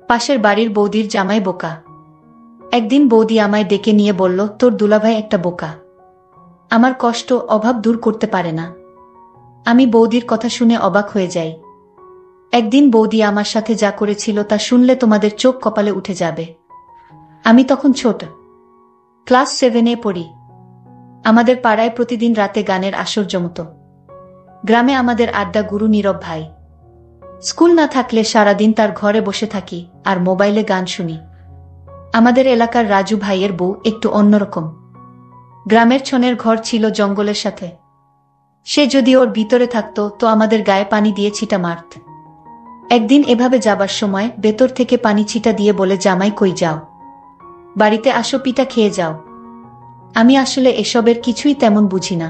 পাশের বাড়ির বৌদির জামাই বোকা। একদিন বৌদি আমায় ডেকে নিয়ে বলল, তোর দুলাভাই একটা বোকা, আমার কষ্ট অভাব দূর করতে পারে না। আমি বৌদির কথা শুনে অবাক হয়ে যাই। একদিন বৌদি আমার সাথে যা করেছিল তা শুনলে তোমাদের চোখ কপালে উঠে যাবে। আমি তখন ছোট, ক্লাস 7-এ পড়ি। আমাদের পাড়ায় প্রতিদিন রাতে গানের আসর জমত। গ্রামে আমাদের আড্ডা গুরু নীরব ভাই। স্কুল না থাকলে সারাদিন তার ঘরে বসে থাকি আর মোবাইলে গান শুনি। আমাদের এলাকার রাজু ভাইয়ের বউ একটু অন্যরকম। গ্রামের ছনের ঘর ছিল জঙ্গলের সাথে। সে যদি ওর ভিতরে থাকতো তো আমাদের গায়ে পানি দিয়ে ছিটা মারত। একদিন এভাবে যাবার সময় ভেতর থেকে পানি ছিটা দিয়ে বলে, জামাই কই যাও, বাড়িতে আসো, পিঠা খেয়ে যাও। আমি আসলে এসবের কিছুই তেমন বুঝি না।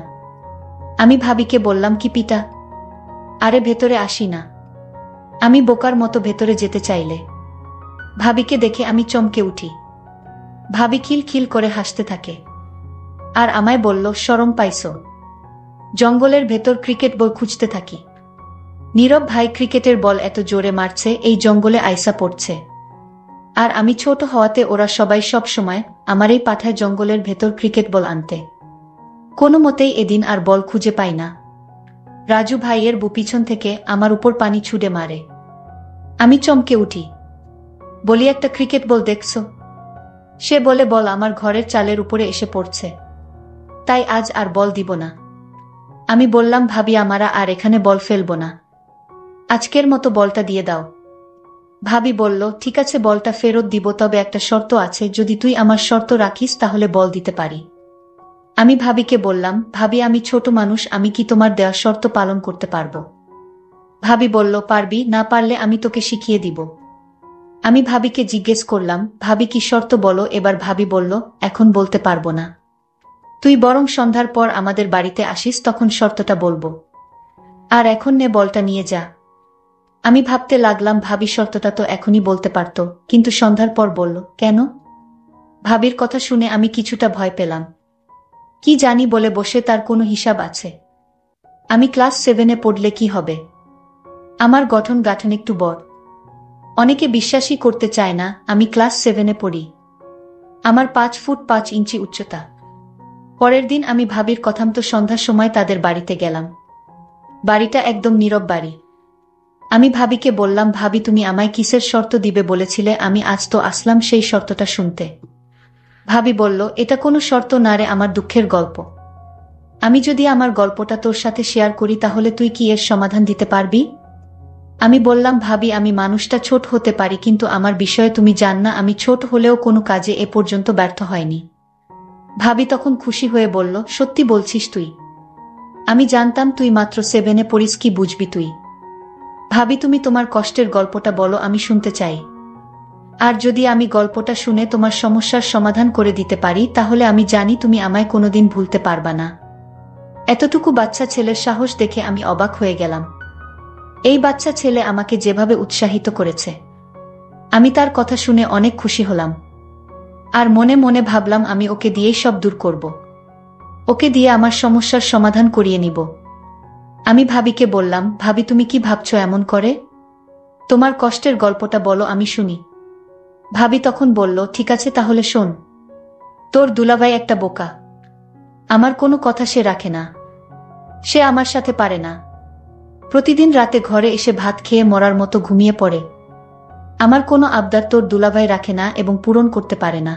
আমি ভাবিকে বললাম, কি পিঠা? আরে ভেতরে আসি না। আমি বোকার মতো ভেতরে যেতে চাইলে ভাবিকে দেখে আমি চমকে উঠি। ভাবি খিলখিল করে হাসতে থাকে আর আমায় বলল, শরম পাইছো? জঙ্গলের ভেতর ক্রিকেট বল খুঁজতে থাকি। নীরব ভাই ক্রিকেটের বল এত জোরে মারছে এই জঙ্গলে আইসা পড়ছে। আর আমি ছোট হওয়াতে ওরা সবাই সব সময় আমারই পাঠায় জঙ্গলের ভেতর ক্রিকেট বল আনতে। কোনো মতেই এদিন আর বল খুঁজে পাই না। রাজু ভাইয়ের বউ পিছন থেকে আমার উপর পানি ছুড়ে মারে। আমি চমকে উঠি, বলি, একটা ক্রিকেট বল দেখছো? সে বলে, বল আমার ঘরের চালের উপরে এসে পড়ছে, তাই আজ আর বল দিব না। আমি বললাম, ভাবি, আমরা আর এখানে বল ফেলবো না, আজকের মতো বলটা দিয়ে দাও। ভাবি বলল, ঠিক আছে, বলটা ফেরত দিব, তবে একটা শর্ত আছে, যদি তুই আমার শর্ত রাখিস তাহলে বল দিতে পারি। আমি ভাবিকে বললাম, ভাবি, আমি ছোট মানুষ, আমি কি তোমার দেওয়া শর্ত পালন করতে পারবো? ভাবি বলল, পারবি, না পারলে আমি তোকে শিখিয়ে দিব। আমি ভাবিকে জিজ্ঞেস করলাম, ভাবি কি শর্ত বলো? এবার ভাবি বলল, এখন বলতে পারবো না, তুই বরং সন্ধ্যার পর আমাদের বাড়িতে আসিস, তখন শর্তটা বলবো। আর এখন নে, বলটা নিয়ে যা। আমি ভাবতে লাগলাম, ভাবি শর্তটা তো এখনই বলতে পারত, কিন্তু সন্ধ্যার পর বলল কেন? ভাবির কথা শুনে আমি কিছুটা ভয় পেলাম। কি জানি বলে বসে তার কোনো হিসাব আছে? আমি ক্লাস 7-এ পড়লে কি হবে? আমার গঠন গাঠন একটু বড়। অনেকে বিশ্বাসই করতে চায় না আমি ক্লাস 7-এ পড়ি। আমার 5 ফুট 5 ইঞ্চি উচ্চতা। পরের দিন আমি ভাবির কথামতো সন্ধ্যার সময় তাদের বাড়িতে গেলাম। বাড়িটা একদম নীরব বাড়ি। আমি ভাবিকে বললাম, ভাবি, তুমি আমায় কিসের শর্ত দিবে বলেছিলে? আমি আজ তো আসলাম সেই শর্তটা শুনতে। ভাবি বলল, এটা কোনো শর্ত না রে, আমার দুঃখের গল্প। আমি যদি আমার গল্পটা তোর সাথে শেয়ার করি তাহলে তুই কি এর সমাধান দিতে পারবি? আমি বললাম, ভাবি, আমি মানুষটা ছোট হতে পারি, কিন্তু আমার বিষয়ে তুমি জান না, আমি ছোট হলেও কোনো কাজে এ পর্যন্ত ব্যর্থ হয়নি। ভাবি তখন খুশি হয়ে বলল, সত্যি বলছিস তুই? আমি জানতাম তুই মাত্র 7-এ পড়িস, কি বুঝবি তুই? ভাবি, তুমি তোমার কষ্টের গল্পটা বলো, আমি শুনতে চাই। আর যদি আমি গল্পটা শুনে তোমার সমস্যার সমাধান করে দিতে পারি তাহলে আমি জানি তুমি আমায় কোনোদিন ভুলতে পারবা না। এতটুকু বাচ্চা ছেলের সাহস দেখে আমি অবাক হয়ে গেলাম। এই বাচ্চা ছেলে আমাকে যেভাবে উৎসাহিত করেছে, আমি তার কথা শুনে অনেক খুশি হলাম। আর মনে মনে ভাবলাম, আমি ওকে দিয়েই সব দূর করব। ওকে দিয়ে আমার সমস্যার সমাধান করিয়ে নিব। আমি ভাবিকে বললাম, ভাবি, তুমি কি ভাবছো এমন করে? তোমার কষ্টের গল্পটা বলো, আমি শুনি। ভাবি তখন বলল, ঠিক আছে, তাহলে শোন। তোর দুলাভাই একটা বোকা। আমার কোনো কথা সে রাখে না। সে আমার সাথে পারে না। প্রতিদিন রাতে ঘরে এসে ভাত খেয়ে মরার মতো ঘুমিয়ে পড়ে। আমার কোনো আবদার তোর দুলাভাই রাখে না এবং পূরণ করতে পারে না।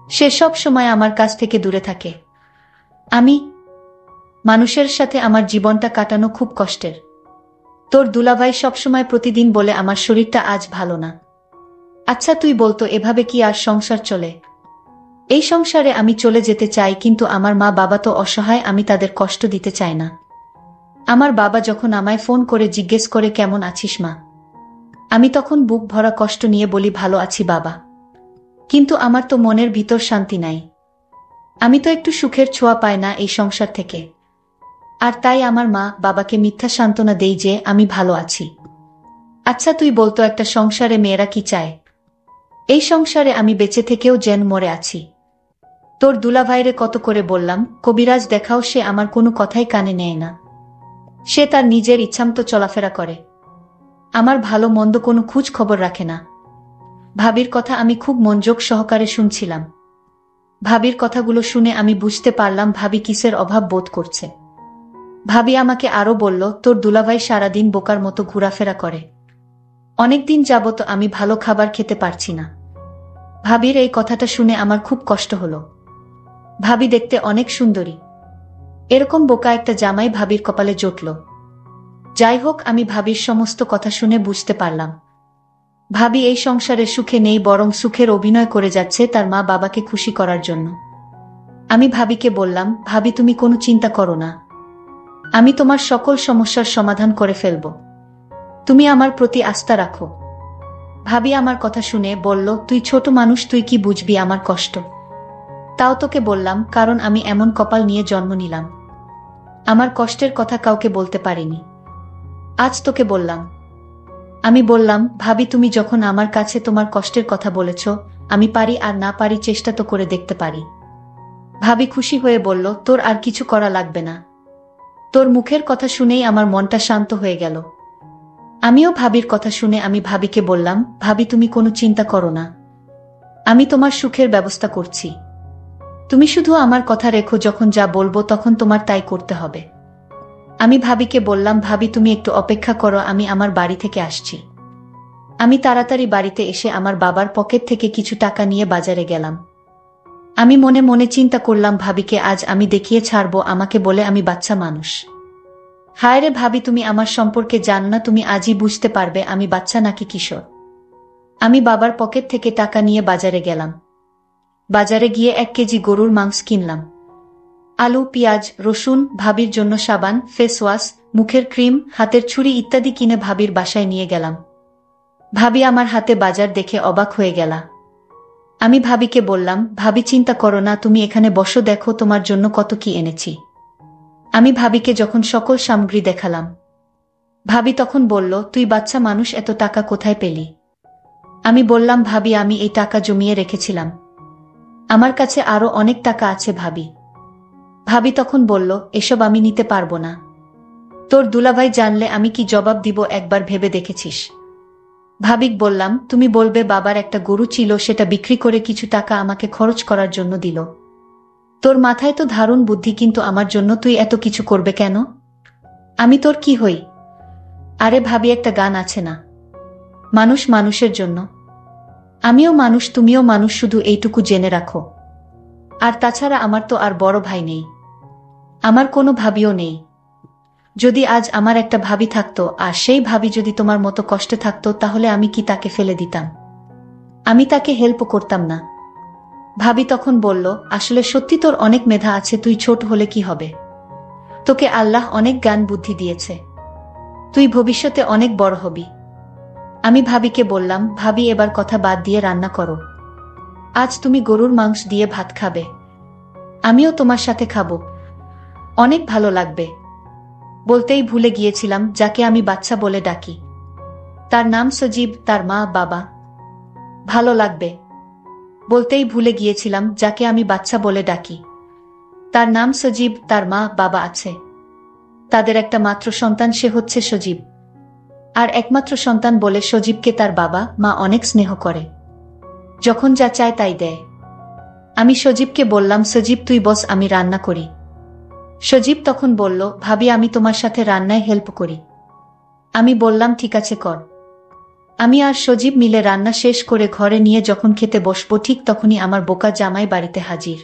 সে সব সময় আমার কাছ থেকে দূরে থাকে। আমি মানুষের সাথে আমার জীবনটা কাটানো খুব কষ্টের। তোর দুলাভাই সবসময় প্রতিদিন বলে আমার শরীরটা আজ ভালো না। আচ্ছা তুই বলতো, এভাবে কি আর সংসার চলে? এই সংসারে আমি চলে যেতে চাই, কিন্তু আমার মা বাবা তো অসহায়, আমি তাদের কষ্ট দিতে চাই না। আমার বাবা যখন আমায় ফোন করে জিজ্ঞেস করে, কেমন আছিস মা, আমি তখন বুক ভরা কষ্ট নিয়ে বলি, ভালো আছি বাবা, কিন্তু আমার তো মনের ভিতর শান্তি নাই। আমি তো একটু সুখের ছোঁয়া পাই না এই সংসার থেকে। আর তাই আমার মা বাবাকে মিথ্যা সান্ত্বনা দেই যে আমি ভালো আছি। আচ্ছা তুই বলতো, একটা সংসারে মেয়েরা কি চায়? এই সংসারে আমি বেঁচে থেকেও যেন মরে আছি। তোর দুলাভাইরে কত করে বললাম, কবিরাজ দেখাও, সে আমার কোনো কথাই কানে নেয় না। সে তার নিজের ইচ্ছামতো চলাফেরা করে, আমার ভালো মন্দ কোনো খোঁজ খবর রাখে না। ভাবির কথা আমি খুব মনোযোগ সহকারে শুনছিলাম। ভাবির কথাগুলো শুনে আমি বুঝতে পারলাম ভাবি কিসের অভাব বোধ করছে। ভাবি আমাকে আরো বলল, তোর দুলাভাই সারাদিন বোকার মতো ঘোরাফেরা করে। অনেকদিন যাবত আমি ভালো খাবার খেতে পারছি না। ভাবির এই কথাটা শুনে আমার খুব কষ্ট হলো। ভাবি দেখতে অনেক সুন্দরী, এরকম বোকা একটা জামাই ভাবির কপালে জুটল। যাই হোক, আমি ভাবির সমস্ত কথা শুনে বুঝতে পারলাম ভাবি এই সংসারে সুখে নেই, বরং সুখের অভিনয় করে যাচ্ছে তার মা বাবাকে খুশি করার জন্য। আমি ভাবিকে বললাম, ভাবি তুমি কোনো চিন্তা করো না, আমি তোমার সকল সমস্যার সমাধান করে ফেলব, তুমি আমার প্রতি আস্থা রাখো। ভাবি আমার কথা শুনে বলল, তুই ছোট মানুষ, তুই কি বুঝবি আমার কষ্ট? তাও তোকে বললাম, কারণ আমি এমন কপাল নিয়ে জন্ম নিলাম, আমার কষ্টের কথা কাউকে বলতে পারিনি, আজ তোকে বললাম। আমি বললাম, ভাবি তুমি যখন আমার কাছে তোমার কষ্টের কথা বলেছ, আমি পারি আর না পারি চেষ্টা তো করে দেখতে পারি। ভাবি খুশি হয়ে বলল, তোর আর কিছু করা লাগবে না, তোর মুখের কথা শুনেই আমার মনটা শান্ত হয়ে গেল। আমিও ভাবির কথা শুনে আমি ভাবিকে বললাম, ভাবি তুমি কোনো চিন্তা করো না, আমি তোমার সুখের ব্যবস্থা করছি, তুমি শুধু আমার কথা রেখো, যখন যা বলবো তখন তোমার তাই করতে হবে। আমি ভাবিকে বললাম, ভাবি তুমি একটু অপেক্ষা করো, আমি আমার বাড়ি থেকে আসছি। আমি তাড়াতাড়ি বাড়িতে এসে আমার বাবার পকেট থেকে কিছু টাকা নিয়ে বাজারে গেলাম। আমি মনে মনে চিন্তা করলাম, ভাবিকে আজ আমি দেখিয়ে ছাড়বো আমাকে বলে আমি বাচ্চা মানুষ। হায় রে ভাবি, তুমি আমার সম্পর্কে জানো না, তুমি আজই বুঝতে পারবে আমি বাচ্চা নাকি কিশোর। আমি বাবার পকেট থেকে টাকা নিয়ে বাজারে গেলাম। বাজারে গিয়ে 1 কেজি গরুর মাংস কিনলাম। আলু, পেঁয়াজ, রসুন, ভাবির জন্য সাবান, ফেস ওয়াশ, মুখের ক্রিম, হাতের ছুরি ইত্যাদি কিনে ভাবির বাসায় নিয়ে গেলাম। ভাবি আমার হাতে বাজার দেখে অবাক হয়ে গেলা। আমি ভাবিকে বললাম, ভাবি চিন্তা করো না, তুমি এখানে বসো, দেখো তোমার জন্য কত কি এনেছি। আমি ভাবিকে যখন সকল সামগ্রী দেখালাম, ভাবি তখন বলল, তুই বাচ্চা মানুষ, এত টাকা কোথায় পেলি? আমি বললাম, ভাবি আমি এই টাকা জমিয়ে রেখেছিলাম, আমার কাছে আরো অনেক টাকা আছে ভাবি। ভাবি তখন বলল, এসব আমি নিতে পারবো না, তোর দুলাভাই জানলে আমি কি জবাব দিব, একবার ভেবে দেখেছিস? ভাবিক বললাম, তুমি বলবে বাবার একটা গরু ছিল, সেটা বিক্রি করে কিছু টাকা আমাকে খরচ করার জন্য দিল। তোর মাথায় তো দারুণ বুদ্ধি, কিন্তু আমার জন্য তুই এত কিছু করবে কেন? আমি তোর কি হই? আরে ভাবি, একটা গান আছে না, মানুষ মানুষের জন্য। আমিও মানুষ, তুমিও মানুষ, শুধু এইটুকু জেনে রাখো। আর তাছাড়া আমার তো আর বড় ভাই নেই, আমার কোনো ভাবিও নেই। যদি আজ আমার একটা ভাবি থাকতো, আর সেই ভাবি যদি তোমার মতো কষ্টে থাকতো, তাহলে আমি কি তাকে ফেলে দিতাম? আমি তাকে হেল্প করতাম না? ভাবি তখন বলল, আসলে সত্যি তোর অনেক মেধা আছে, তুই ছোট হলে কি হবে, তোকে আল্লাহ অনেক জ্ঞান বুদ্ধি দিয়েছে, তুই ভবিষ্যতে অনেক বড় হবি। আমি ভাবিকে বললাম, ভাবি এবার কথা বাদ দিয়ে রান্না করো, আজ তুমি গরুর মাংস দিয়ে ভাত খাবে, আমিও তোমার সাথে খাবো, অনেক ভালো লাগবে। বলতেই ভুলে গিয়েছিলাম, যাকে আমি বাচ্চা বলে ডাকি, তার নাম সজীব, তার মা বাবা। ভালো লাগবে। বলতেই ভুলে গিয়েছিলাম, যাকে আমি বাচ্চা বলে ডাকি, তার নাম সজীব, তার মা বাবা আছে, তাদের একটা মাত্র সন্তান, সে হচ্ছে সজীব। আর একমাত্র সন্তান বলে সজীবকে তার বাবা মা অনেক স্নেহ করে, যখন যা চায় তাই দেয়। আমি সজীবকে বললাম, সজীব তুই বস, আমি রান্না করি। সজীব তখন বলল, ভাবি আমি তোমার সাথে রান্নায় হেল্প করি। আমি বললাম, ঠিক আছে কর। আমি আর সজীব মিলে রান্না শেষ করে ঘরে নিয়ে যখন খেতে বসবো, ঠিক তখনই আমার বোকা জামাই বাড়িতে হাজির।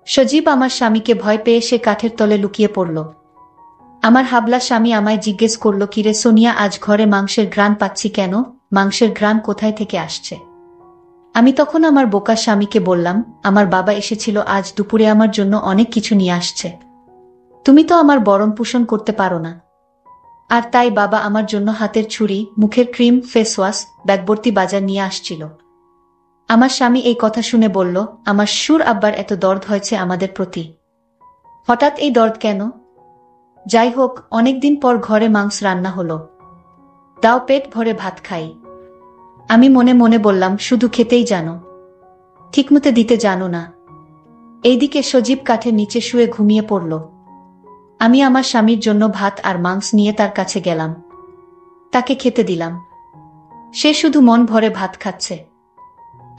সজীব আমার স্বামীকে ভয় পেয়ে সে কাঠের তলে লুকিয়ে পড়ল। আমার হাবলা স্বামী আমায় জিজ্ঞেস করল, কিরে সোনিয়া, আজ ঘরে মাংসের ঘ্রাণ পাচ্ছি কেন, মাংসের ঘ্রাণ কোথায় থেকে আসছে? আমি তখন আমার বোকা স্বামীকে বললাম, আমার বাবা এসেছিল আজ দুপুরে, আমার জন্য অনেক কিছু নিয়ে আসছে, তুমি তো আমার বরণ পোষণ করতে পারো না, আর তাই বাবা আমার জন্য হাতের ছুরি, মুখের ক্রিম, ফেস ওয়াশ, ব্যাগভর্তি বাজার নিয়ে আসছিল। আমার স্বামী এই কথা শুনে বলল, আমার সুর আব্বার এত দরদ হয়েছে আমাদের প্রতি, হঠাৎ এই দরদ কেন? যাই হোক, অনেকদিন পর ঘরে মাংস রান্না হলো, দাও পেট ভরে ভাত খাই। আমি মনে মনে বললাম, শুধু খেতেই জানো, ঠিকমতো দিতে জানো না। এইদিকে সজীব কাঠের নিচে শুয়ে ঘুমিয়ে পড়ল। আমি আমার স্বামীর জন্য ভাত আর মাংস নিয়ে তার কাছে গেলাম, তাকে খেতে দিলাম। সে শুধু মন ভরে ভাত খাচ্ছে।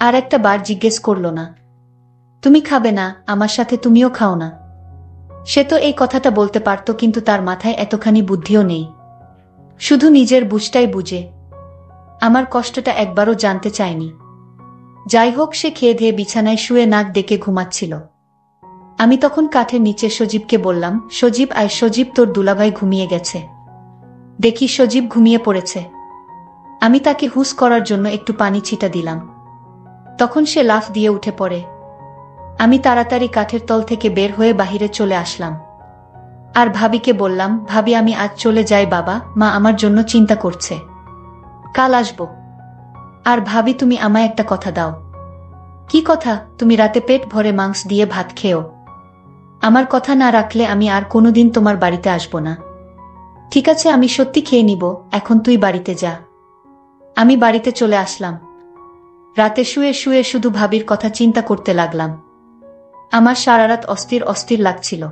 আর একটা বার জিজ্ঞেস করল না, তুমি খাবে না আমার সাথে, তুমিও খাও না। সে তো এই কথাটা বলতে পারত, কিন্তু তার মাথায় এতখানি বুদ্ধিও নেই, শুধু নিজের বুঝটাই বুঝে। আমার কষ্টটা একবারও জানতে চায়নি। যাই হোক, সে খেয়ে ধেয়ে বিছানায় শুয়ে নাক ডেকে ঘুমাচ্ছিল। আমি তখন কাঠের নিচে সজীবকে বললাম, সজীব আয়, সজীব তোর দুলাভাই ঘুমিয়ে গেছে। দেখি সজীব ঘুমিয়ে পড়েছে। আমি তাকে হুঁশ করার জন্য একটু পানি ছিটা দিলাম। তখন সে লাফ দিয়ে উঠে পড়ে। আমি তাড়াতাড়ি কাঠের তল থেকে বের হয়ে বাহিরে চলে আসলাম। আর ভাবিকে বললাম, ভাবি আমি আজ চলে যাই, বাবা মা আমার জন্য চিন্তা করছে, কাল আসব। আর ভাবি তুমি আমায় একটা কথা দাও। কি কথা? তুমি রাতে পেট ভরে মাংস দিয়ে ভাত খেও। আমার কথা না রাখলে আমি আর কোনোদিন তোমার বাড়িতে আসব না। ঠিক আছে, আমি সত্যি খেয়ে নিব, এখন তুই বাড়িতে যা। আমি বাড়িতে চলে আসলাম। রাতে শুয়ে শুয়ে শুধু ভাবির কথা চিন্তা করতে লাগলাম। আমার সারা রাত অস্থির অস্থির লাগছিল।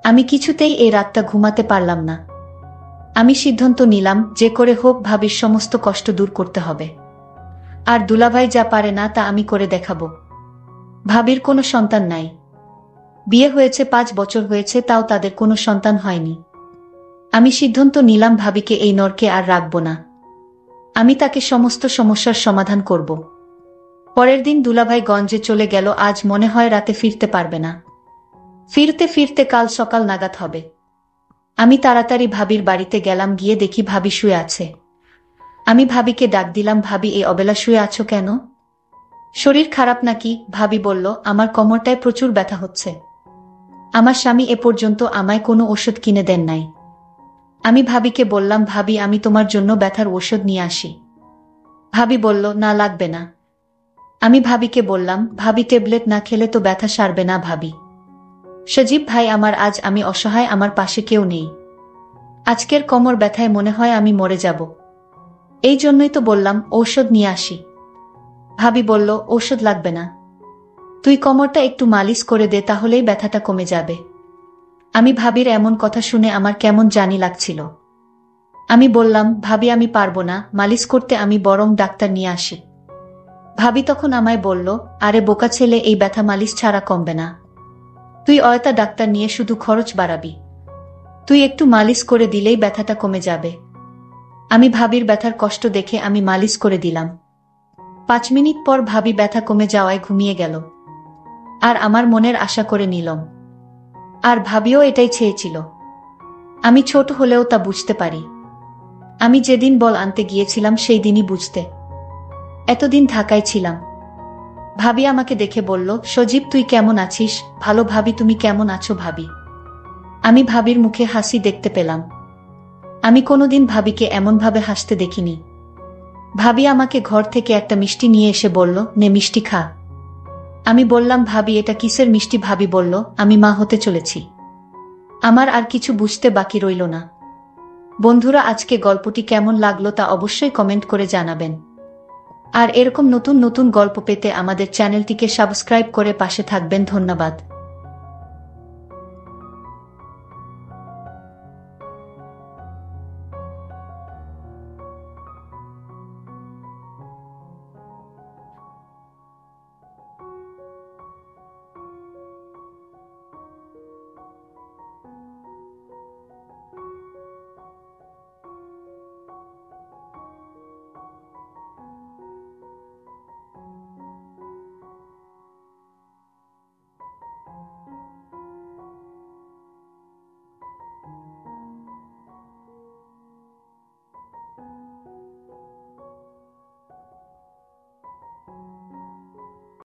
আমি কিছুতেই এই রাতটা ঘুমাতে পারলাম না। আমি সিদ্ধান্ত নিলাম, যে করে হোক ভাবির সমস্ত কষ্ট দূর করতে হবে। আর দুলাভাই যা পারে না তা আমি করে দেখাবো। ভাবির কোনো সন্তান নাই। বিয়ে হয়েছে 5 বছর হয়েছে, তাও তাদের কোনো সন্তান হয়নি। আমি সিদ্ধান্ত নিলাম ভাবিকে এই নরকে আর রাখব না। আমি তাকে সমস্ত সমস্যার সমাধান করব। পরের দিন দুলাভাই গঞ্জে চলে গেল। আজ মনে হয় রাতে ফিরতে পারবে না। ফিরতে ফিরতে কাল সকাল নাগাদ হবে। আমি তাড়াতাড়ি ভাবির বাড়িতে গেলাম। গিয়ে দেখি ভাবি শুয়ে আছে। আমি ভাবিকে ডাক দিলাম, ভাবি এই অবেলা শুয়ে আছো কেন? শরীর খারাপ নাকি? ভাবি বলল, আমার কোমরটায় প্রচুর ব্যথা হচ্ছে। আমার স্বামী এ পর্যন্ত আমায় কোনো ওষুধ কিনে দেন নাই। আমি ভাবিকে বললাম, ভাবি আমি তোমার জন্য ব্যথার ওষুধ নিয়ে আসি। ভাবি বলল, না লাগবে না। আমি ভাবিকে বললাম, ভাবি ট্যাবলেট না খেলে তো ব্যথা সারবে না ভাবি। সজীব ভাই আমার, আজ আমি অসহায়, আমার পাশে কেউ নেই। আজকের কোমর ব্যথায় মনে হয় আমি মরে যাব। এই জন্যই তো বললাম ঔষধ নিয়ে আসি। ভাবি বলল, ঔষধ লাগবে না, তুই কোমরটা একটু মালিশ করে দে, তাহলেই ব্যথাটা কমে যাবে। আমি ভাবির এমন কথা শুনে আমার কেমন জানি লাগছিল। আমি বললাম, ভাবি আমি পারবো না মালিশ করতে, আমি বরং ডাক্তার নিয়ে আসি। ভাবি তখন আমায় বলল, আরে বোকা ছেলে, এই ব্যথা মালিশ ছাড়া কমবে না। তুই অয়তা ডাক্তার নিয়ে শুধু খরচ বাড়াবি। তুই একটু মালিশ করে দিলেই ব্যথাটা কমে যাবে। আমি ভাবির ব্যথার কষ্ট দেখে আমি মালিশ করে দিলাম। 5 মিনিট পর ভাবি ব্যথা কমে যাওয়ায় ঘুমিয়ে গেল। আর আমার মনের আশা করে নিলাম। আর ভাবিও এটাই চেয়েছিল। আমি ছোট হলেও তা বুঝতে পারি। আমি যেদিন বল আনতে গিয়েছিলাম সেই দিনই বুঝতে। এতদিন ঢাকায় ছিলাম। ভাবি আমাকে দেখে বলল, সজীব তুই কেমন আছিস? ভালো ভাবি, তুমি কেমন আছো ভাবি? আমি ভাবির মুখে হাসি দেখতে পেলাম। আমি কোনোদিন ভাবিকে এমনভাবে হাসতে দেখিনি। ভাবি আমাকে ঘর থেকে একটা মিষ্টি নিয়ে এসে বলল, নে মিষ্টি খা। আমি বললাম, ভাবি এটা কিসের মিষ্টি? ভাবি বলল, আমি মা হতে চলেছি। আমার আর কিছু বুঝতে বাকি রইল না। বন্ধুরা, আজকে গল্পটি কেমন লাগলো তা অবশ্যই কমেন্ট করে জানাবেন। আর এরকম নতুন নতুন গল্প পেতে আমাদের চ্যানেলটিকে সাবস্ক্রাইব করে পাশে থাকবেন। ধন্যবাদ।